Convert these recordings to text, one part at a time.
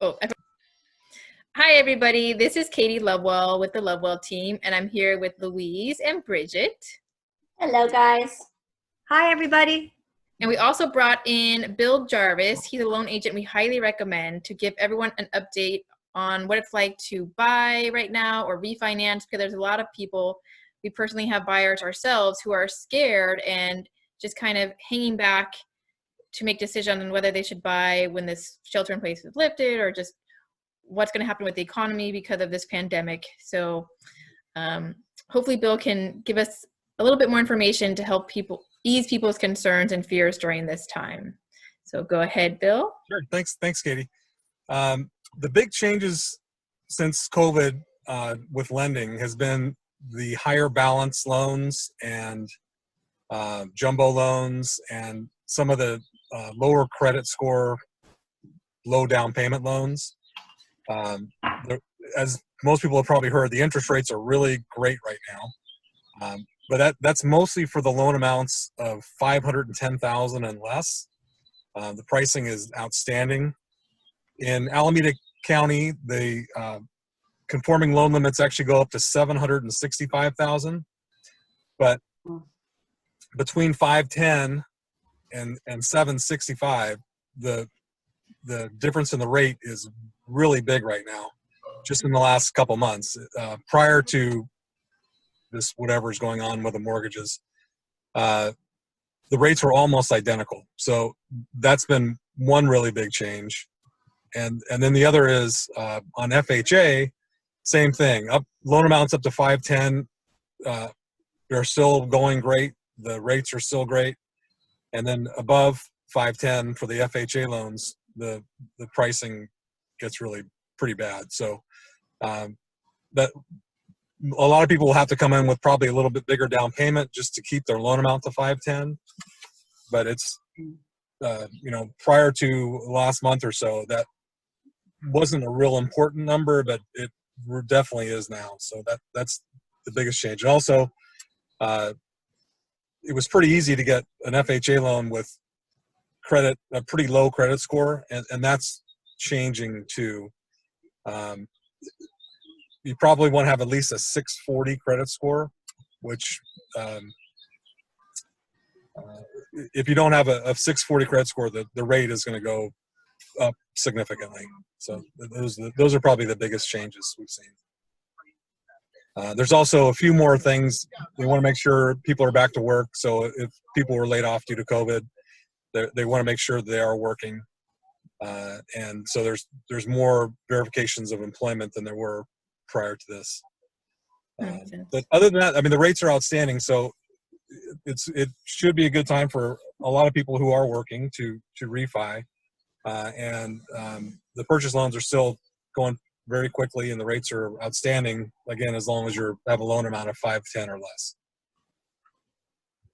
Oh, hi everybody. This is Katie Lovewell with the Lovewell Team, and I'm here with Louise and Bridget. Hello, guys. Hi, everybody. And we also brought in Bill Jarvis. He's a loan agent we highly recommend to give everyone an update on what it's like to buy right now or refinance, because there's a lot of people, we personally have buyers ourselves, who are scared and just kind of hanging back to make decisions on whether they should buy when this shelter in place is lifted, or just what's going to happen with the economy because of this pandemic. So hopefully Bill can give us a little bit more information to help people ease people's concerns and fears during this time. So go ahead, Bill. Sure. Thanks, Katie. The big changes since COVID with lending has been the higher balance loans and jumbo loans and some of the lower credit score, low down payment loans. As most people have probably heard, the interest rates are really great right now. But that's mostly for the loan amounts of $510,000 and less. The pricing is outstanding. In Alameda County, the conforming loan limits actually go up to $765,000. But between 510 and 765, the difference in the rate is really big right now, just in the last couple months. Prior to this, whatever's going on with the mortgages, the rates were almost identical. So that's been one really big change. And then the other is on FHA, same thing. Loan amounts up to 510, they're still going great. The rates are still great. And then above 510 for the FHA loans, the pricing gets really pretty bad. So that a lot of people will have to come in with probably a little bit bigger down payment just to keep their loan amount to 510. But it's prior to last month or so, that wasn't a real important number, but it definitely is now. So that's the biggest change. And also, it was pretty easy to get an FHA loan with a pretty low credit score, and that's changing too. You probably want to have at least a 640 credit score, which if you don't have a 640 credit score, the rate is going to go up significantly. So those are probably the biggest changes we've seen. There's also a few more things. They want to make sure people are back to work. So if people were laid off due to COVID, they want to make sure they are working. And so there's more verifications of employment than there were prior to this. But other than that, I mean, the rates are outstanding. So it should be a good time for a lot of people who are working to refi. And the purchase loans are still going very quickly, and the rates are outstanding, again, as long as you have a loan amount of 510 or less.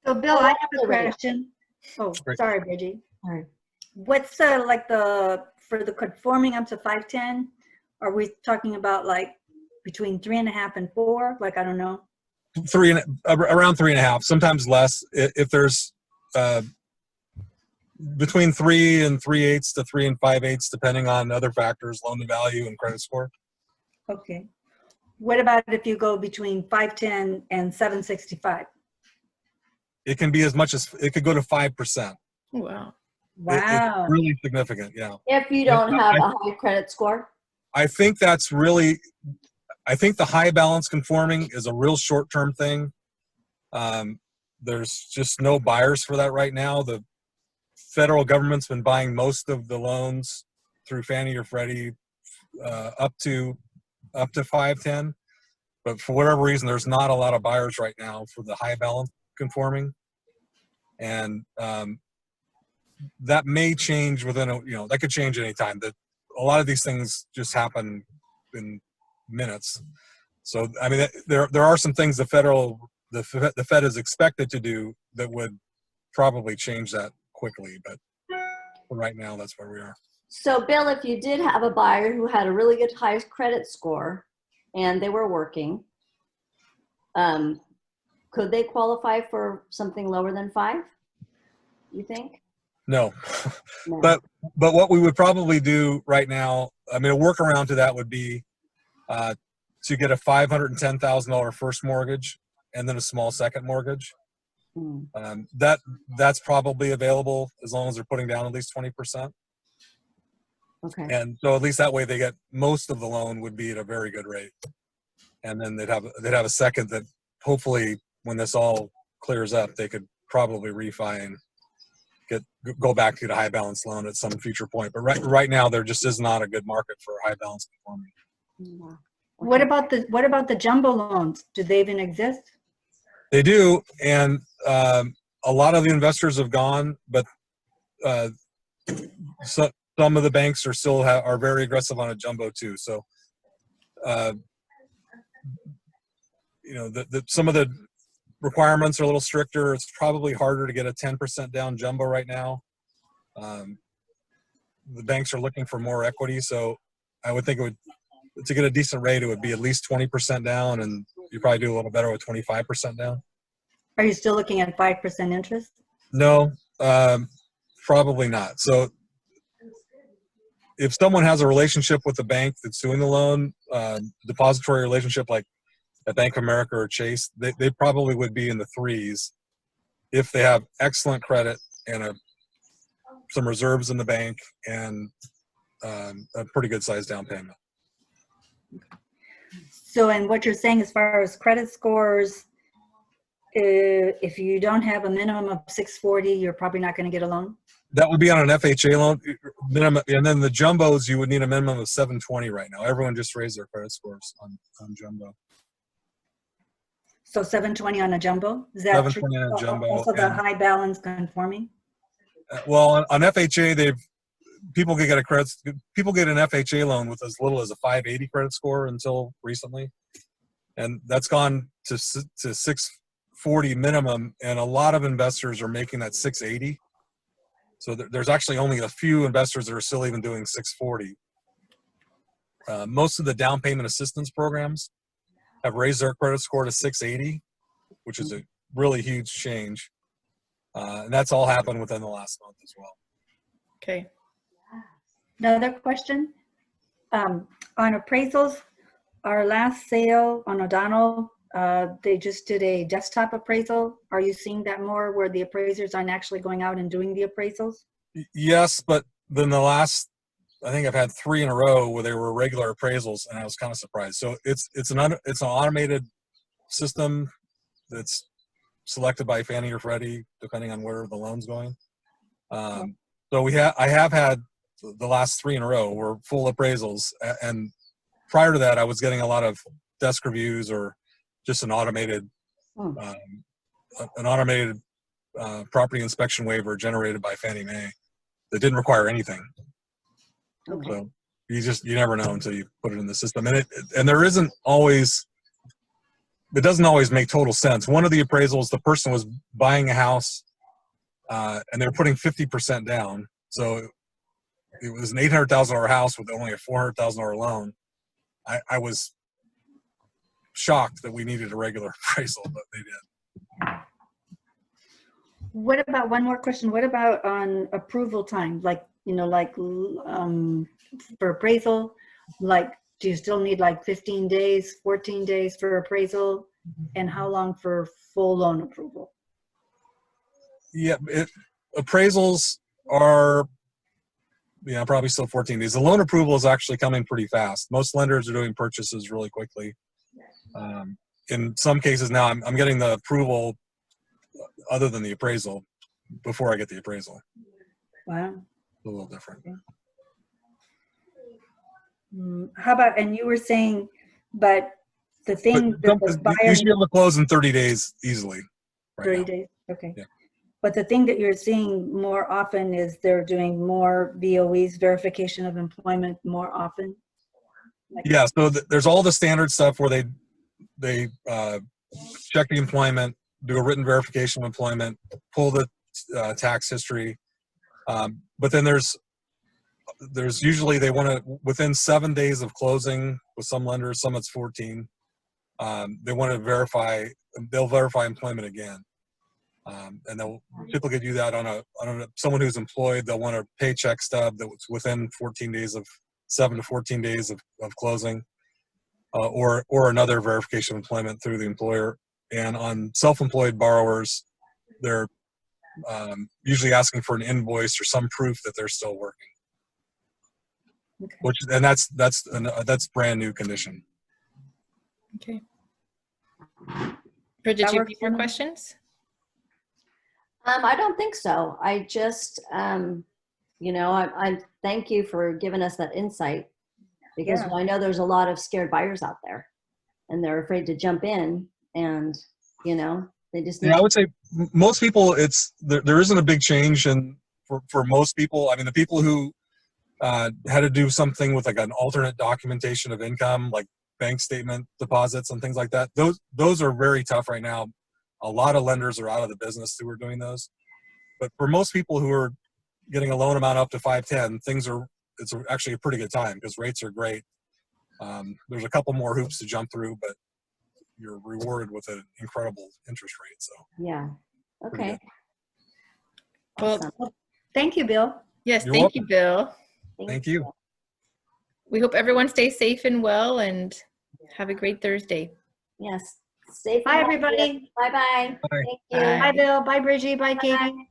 So, Bill, I have a question. Oh, Great. sorry, Bridget. All right. What's for the conforming up to 510? Are we talking about like between 3.5 and 4? Like, I don't know. Around 3.5, sometimes less. If there's between 3 and 3/8 to 3 and 5/8, depending on other factors, loan to value and credit score. Okay. What about if you go between 510 and 765? It can be as much as, it could go to 5%. Wow. Wow. It's really significant, yeah. If you don't have a high credit score. I think the high balance conforming is a real short-term thing. There's just no buyers for that right now. The federal government's been buying most of the loans through Fannie or Freddie up to 510, but for whatever reason, there's not a lot of buyers right now for the high balance conforming, and that may change that could change anytime. That a lot of these things just happen in minutes. So I mean, there are some things the Fed is expected to do that would probably change that quickly, but for right now, that's where we are. So, Bill, if you did have a buyer who had a really good high credit score and they were working, could they qualify for something lower than 5, you think? No. No. But what we would probably do right now, I mean, a workaround to that would be to get a $510,000 first mortgage and then a small second mortgage. That's probably available as long as they're putting down at least 20%. Okay. And so at least that way they get most of the loan would be at a very good rate. And then they'd have a second that hopefully when this all clears up, they could probably refi and go back to the high balance loan at some future point. But right now there just is not a good market for high balance conforming. Yeah. What about the jumbo loans? Do they even exist? They do, and a lot of the investors have gone, but some of the banks are still are very aggressive on a jumbo too. So, you know, some of the requirements are a little stricter. It's probably harder to get a 10% down jumbo right now. The banks are looking for more equity, so I would think to get a decent rate, it would be at least 20% down, and you probably do a little better with 25% down. Are you still looking at 5% interest? No, probably not. So if someone has a relationship with the bank that's doing the loan, depository relationship like at Bank of America or Chase, they probably would be in the 3s if they have excellent credit and some reserves in the bank and a pretty good sized down payment. So, and what you're saying as far as credit scores, if you don't have a minimum of 640, you're probably not going to get a loan? That would be on an FHA loan minimum, and then the jumbos, you would need a minimum of 720 right now. Everyone just raised their credit scores on jumbo. So 720 on a jumbo? Is that 720 on a jumbo. Also the high balance conforming? Well, on FHA, people get an FHA loan with as little as a 580 credit score until recently, and that's gone to 640 minimum, and a lot of investors are making that 680. So there's actually only a few investors that are still even doing 640. Most of the down payment assistance programs have raised their credit score to 680, which is a really huge change. And that's all happened within the last month as well. Okay. Another question. On appraisals, our last sale on O'Donnell, they just did a desktop appraisal. Are you seeing that more where the appraisers aren't actually going out and doing the appraisals? Yes, but then I think I've had 3 in a row where they were regular appraisals, and I was kind of surprised. So it's an automated system that's selected by Fannie or Freddie, depending on where the loan's going. So I have had the last 3 in a row were full appraisals, and prior to that, I was getting a lot of desk reviews or just an automated property inspection waiver generated by Fannie Mae that didn't require anything. Okay. So you never know until you put it in the system, and there isn't always. It doesn't always make total sense. One of the appraisals, the person was buying a house, and they're putting 50% down. So it was an $800,000 house with only a $400,000 loan. I was shocked that we needed a regular appraisal, but they did. What about, one more question, what about on approval time? Like, for appraisal, like, do you still need like 15 days, 14 days for appraisal? And how long for full loan approval? Yeah, appraisals are, probably still 14 days. The loan approval is actually coming pretty fast. Most lenders are doing purchases really quickly. In some cases now, I'm getting the approval other than the appraisal before I get the appraisal. Wow. A little different. How about, and you were saying, but the thing that the buyer, you should be able to close in 30 days easily. 30 days, okay. Yeah. But the thing that you're seeing more often is they're doing more VOEs, verification of employment, more often? Yeah, so there's all the standard stuff where they check the employment, do a written verification of employment, pull the tax history. But then there's usually they want to, within 7 days of closing with some lenders, some it's 14, they want to they'll verify employment again. And they'll typically do that on someone who's employed. They'll want a paycheck stub that's within 7 to 14 days of closing, or another verification of employment through the employer. And on self-employed borrowers, they're usually asking for an invoice or some proof that they're still working. Okay. That's brand new condition. Okay. Bridget, That do you have works any more for me. questions? I don't think so. I just, I thank you for giving us that insight, because Yeah. I know there's a lot of scared buyers out there and they're afraid to jump in, and, they just need Yeah, I would say most people, there isn't a big change for most people. I mean, the people who had to do something with like an alternate documentation of income, like bank statement deposits and things like that, those are very tough right now. A lot of lenders are out of the business who are doing those. But for most people who are getting a loan amount up to 510, it's actually a pretty good time because rates are great. There's a couple more hoops to jump through, but you're rewarded with an incredible interest rate. So Yeah. pretty Okay. good. Well, Awesome. Thank you, Bill. yes, You're thank you, Bill. Thank you. We hope everyone stays safe and well, and have a great Thursday. Yes. Safe. Bye, everybody. Bye-bye. Bye. Thank you. Bye. Bye, Bill. Bye, Bridgie. Bye, Bye-bye. Katie.